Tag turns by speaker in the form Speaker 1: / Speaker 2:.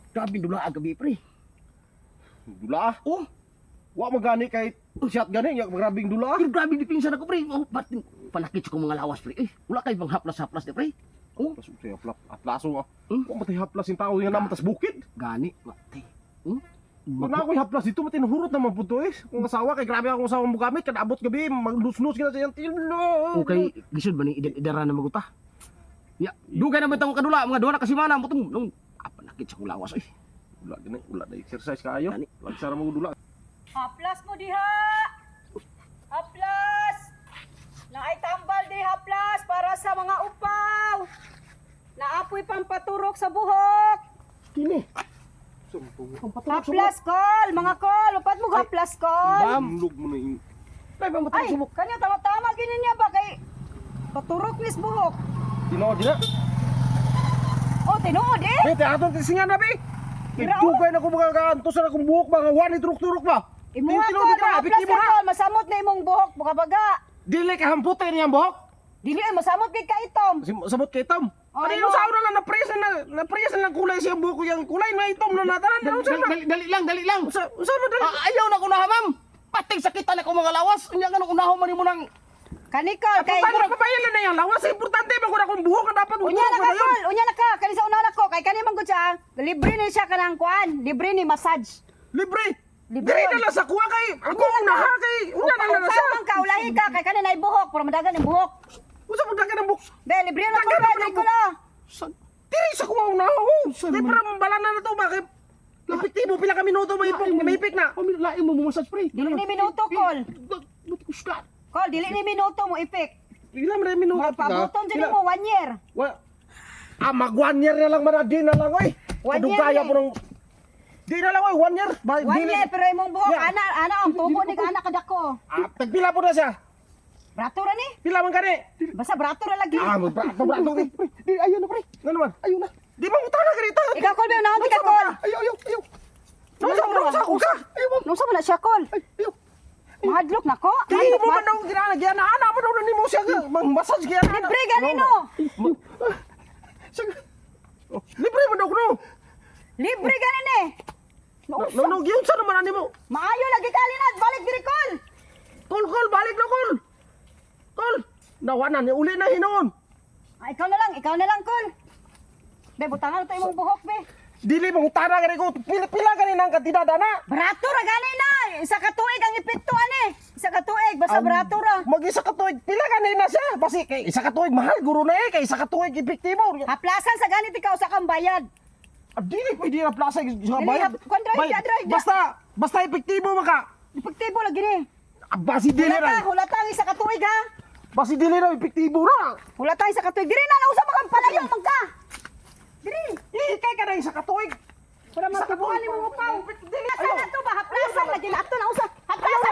Speaker 1: Grabe dula gabi pre.
Speaker 2: Dula.
Speaker 1: Oh,
Speaker 2: Wa magani kay shot gani nya grabing dula.
Speaker 1: pero grabe dipinsan ako pre. Oh, ba't panakit ko mga lawas pre. Wala kay bang haplas-haplas de pre. Oh,
Speaker 2: Paso siya aplaso nga.
Speaker 1: Hmm?
Speaker 2: Wa matay haplas yung tao nga naman tas bukid.
Speaker 1: gani mati.
Speaker 2: Wag na ako haplas dito matinhurot naman po to eh. Kung asawa kay grabe ako asawa mo gamit kada abot gabi maglus-lus gina sa iyang tilo.
Speaker 1: Okay, gisod ba ni idara na maguta? Ya, dugay naman tang kadula mga duha na kasimana mo tong nung apa nakit sa kong lawas
Speaker 2: Dula gani, wala na exercise kaayo.
Speaker 1: Gani.
Speaker 2: Lagsara mo dula.
Speaker 3: Haplas mo diha! Haplas! Naay tambal di haplas para sa mga upaw! Naapoy pampaturok sa buhok!
Speaker 1: Kini.
Speaker 3: Haplas kol! Mga kol! Upat mo haplas kol!
Speaker 2: Lug mo na yung
Speaker 1: Ay, bang
Speaker 3: Ay!
Speaker 1: subok.
Speaker 3: Kanya tama-tama gini niya ba kay paturok nis buhok?
Speaker 2: tinood na.
Speaker 3: O, tinuod eh!
Speaker 2: Bete atong tisingan na bi.
Speaker 3: Ira,
Speaker 2: Dugay na ko mga kaantos na akong buhok mga wani turok-turok ba.
Speaker 3: Imuha
Speaker 2: Tinood
Speaker 3: kol!
Speaker 2: ka,
Speaker 3: Haplas
Speaker 2: biktima
Speaker 3: ka
Speaker 2: na.
Speaker 3: kol! Masamot na imong buhok! Buka-baga!
Speaker 2: Dili ka hamputin niyang buhok.
Speaker 3: Dili ay masamot kay kaitom!
Speaker 2: Sabot kay Tom.
Speaker 3: Oh,
Speaker 2: Ano
Speaker 3: ano?
Speaker 2: yung sauna lang na-presa lang kulay siya buhok yung kulay na itom na natanan. Ano sa
Speaker 1: Dali lang.
Speaker 2: Sa mo dali.
Speaker 1: Ayaw na kunaha, ma'am. Pating sakitan ako mga lawas. Unya nga nung unahon man mo nang
Speaker 3: Kanikol! Kay...
Speaker 2: Paano papayalan na yan? Lawas importante ba kung akong buhok ang dapat
Speaker 3: Unya na ka, Kol! Unya na ka! Kani sa unahan ako! Kay kani man gud siya! Libre ni siya kanang kuan! Libre ni massage!
Speaker 2: Libre.
Speaker 3: Libre
Speaker 2: Dili
Speaker 3: yun.
Speaker 2: na lang sa kuha kay ako unaha kay unya na lang na siya.
Speaker 3: Upaw ka! Ulahi ka! Kay kani na buhok! Para madagan yung buhok!
Speaker 2: Usa mo dagan ang buhok.
Speaker 3: Be, libre na ko
Speaker 2: Dagan
Speaker 3: ba?
Speaker 2: na
Speaker 3: Di
Speaker 2: po
Speaker 3: ko na!
Speaker 2: Dili sa kuha unaha. Di para bala na to bakit? Epektibo pila ka minuto may ipik na.
Speaker 1: lain mo massage pre.
Speaker 3: Dili ni minuto, Kol!
Speaker 1: Kuskat.
Speaker 3: Kol, dili ni minuto mo ipik!
Speaker 2: Pila man minuto.
Speaker 3: Mga pabuton dyan mo 1 year!
Speaker 2: Mag 1 year na lang man di na lang oy.
Speaker 3: 1 year
Speaker 2: Kadugaya
Speaker 3: eh.
Speaker 2: po ng di na lang oy 1 year.
Speaker 3: 1 year! Pero imong buhok,
Speaker 2: Yeah.
Speaker 3: ana ang tubo ni ka, ana kadako!
Speaker 2: Tagpila po na siya.
Speaker 3: Brato ra ni!
Speaker 2: Pila man gani?
Speaker 3: Basta brato ra lagi!
Speaker 2: Brato ni.
Speaker 1: Di ayaw na pre.
Speaker 2: Ano naman? Ayun na. Di ba utang na ganito?
Speaker 3: Ikaw, Kol, ba? Naon ka, Kol!
Speaker 2: Ayaw. Nausa ko ka.
Speaker 3: Nung sa mo na siya, Kol! Mahadlok na ko!
Speaker 2: Di mo man daw ginanagyan na ana mo daw na nimo siya mang-massage kaya ana.
Speaker 3: Libre ganino!
Speaker 2: Libre mo daw kuno.
Speaker 3: Libre ganin eh!
Speaker 2: No, gyud sa naman ani mo.
Speaker 3: Maayo lagi kalinat! Balik diri, Kol!
Speaker 2: Kol, balik na kol. Kol. Nawanan ni uli na hinon.
Speaker 3: Ah, ikaw na lang, Kol! Be, butangan ito imong buhok, be!
Speaker 2: Dili mo utara gani ko. Pila gani nang katidadana.
Speaker 3: Barato ra gani na! Isa ka tuig ang ipintuan eh! Isa ka tuig, basta barato ra!
Speaker 2: Mag-isa ka tuig. Pila gani na siya. Basi kay isa ka tuig mahal guro na kay isa ka tuig epektibo.
Speaker 3: Haplasan sa ganit ikaw sa kang bayad!
Speaker 2: Dili pwede na plasa sa bayad.
Speaker 3: kung drive ka.
Speaker 2: Basta epektibo maka.
Speaker 3: Epektibo lagi ni!
Speaker 2: Basi dili na.
Speaker 3: Hulata ang isa ka tuig ha!
Speaker 2: Basi dili na epektibo na.
Speaker 3: Hulata ang isa ka tuig! Diri na! Nausa makang palayo man ka! Diri!
Speaker 2: Ikay ka na isa ka tuig.
Speaker 3: Para
Speaker 2: Isa ka
Speaker 3: makabuhan
Speaker 2: tuig.
Speaker 3: ni mo pa!
Speaker 2: Dili.
Speaker 3: Asa na to ba? Haplasan lagi na! Ato na usa! Haplasan